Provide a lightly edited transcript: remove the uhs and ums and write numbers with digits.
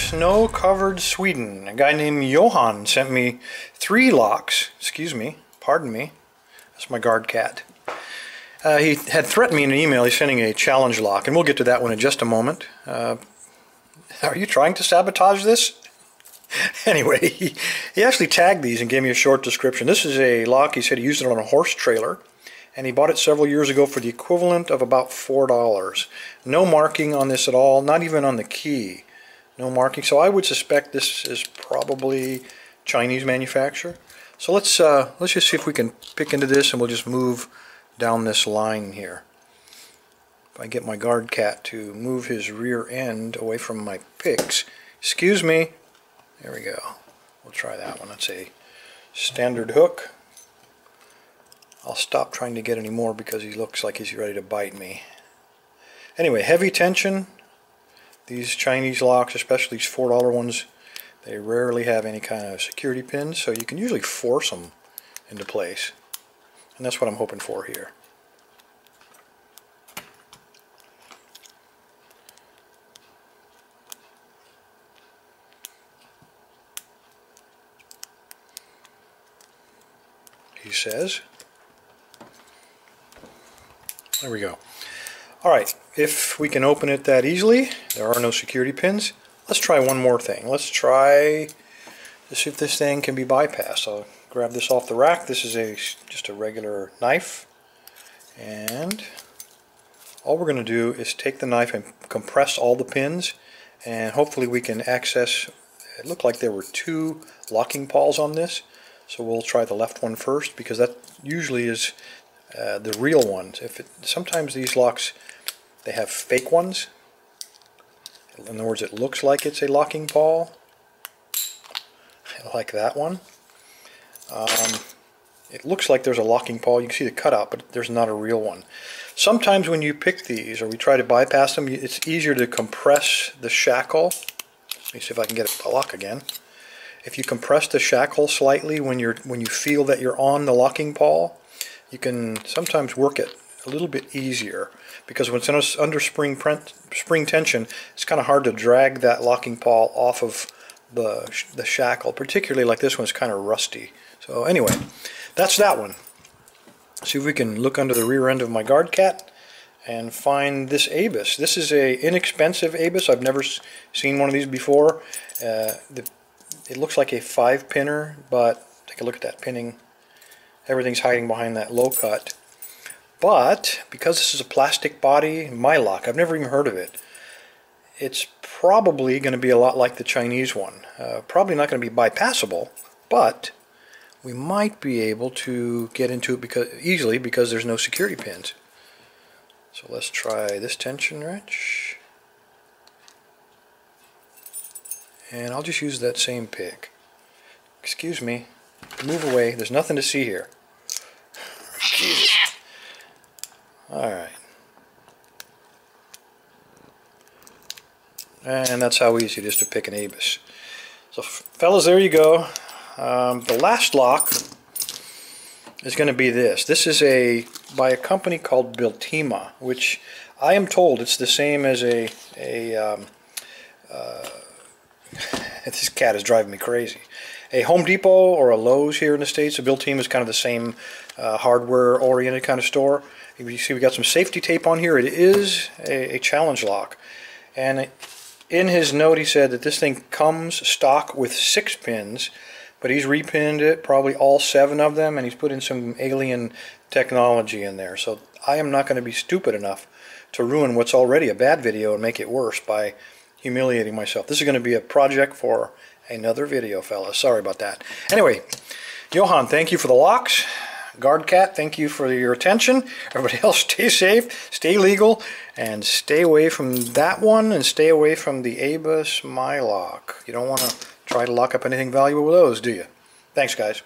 snow-covered Sweden. A guy named Johan sent me 3 locks. Excuse me, pardon me. That's my guard cat. He had threatened me in an email. He's sending a challenge lock, and we'll get to that one in just a moment. Are you trying to sabotage this? Anyway, he actually tagged these and gave me a short description. This is a lock. He said he used it on a horse trailer, and he bought it several years ago for the equivalent of about $4. No marking on this at all, not even on the key. No marking, so I would suspect this is probably Chinese manufacture. So let's just see if we can pick into this, and we'll just move down this line here. If I get my guard cat to move his rear end away from my picks. Excuse me. There we go. We'll try that one. That's a standard hook. I'll stop trying to get any more because he looks like he's ready to bite me. Anyway, heavy tension. These Chinese locks, especially these $4 ones, they rarely have any kind of security pins, so you can usually force them into place. And that's what I'm hoping for here. He says. There we go. Alright, if we can open it that easily, there are no security pins. Let's try one more thing. Let's try to see if this thing can be bypassed. I'll grab this off the rack. This is just a regular knife. And all we're going to do is take the knife and compress all the pins, and hopefully we can access, it looked like there were 2 locking pawls on this. So we'll try the left one first, because that usually is the real ones. Sometimes these locks, they have fake ones. In other words, it looks like it's a locking pawl, like that one. It looks like there's a locking pawl. You can see the cutout, but there's not a real one. Sometimes when you pick these, or we try to bypass them, it's easier to compress the shackle. Let me see if I can get it to lock again. If you compress the shackle slightly when you feel that you're on the locking pawl, you can sometimes work it a little bit easier, because when it's under spring tension, it's kind of hard to drag that locking pawl off of the shackle, particularly like this one's kind of rusty. So anyway, that's that one. See if we can look under the rear end of my guard cat and find this ABUS. This is a inexpensive ABUS. I've never seen one of these before. It looks like a 5-pinner, but take a look at that pinning. Everything's hiding behind that low cut. But because this is a plastic body mul-t-lock, I've never even heard of it. It's probably going to be a lot like the Chinese one. Probably not going to be bypassable, but we might be able to get into it easily because there's no security pins. So let's try this tension wrench. And I'll just use that same pick. Excuse me. Move away. There's nothing to see here. Jesus. Alright. And that's how easy it is to pick an ABUS. So fellas, there you go. The last lock is going to be this. This is by a company called Biltema, which I am told it's the same as this cat is driving me crazy. A Home Depot or a Lowe's here in the States. A Biltema is kind of the same hardware-oriented kind of store. You see we got some safety tape on here. It is a challenge lock. And in his note he said that this thing comes stock with 6 pins, but he's repinned it, probably all 7 of them, and he's put in some alien technology in there. So I am not going to be stupid enough to ruin what's already a bad video and make it worse by humiliating myself. This is going to be a project for another video, fellas. Sorry about that. Anyway, Johan, thank you for the locks. Guard cat, thank you for your attention. Everybody else, stay safe, stay legal, and stay away from that one, and stay away from the ABUS mul-t-lock. You don't want to try to lock up anything valuable with those, do you? Thanks, guys.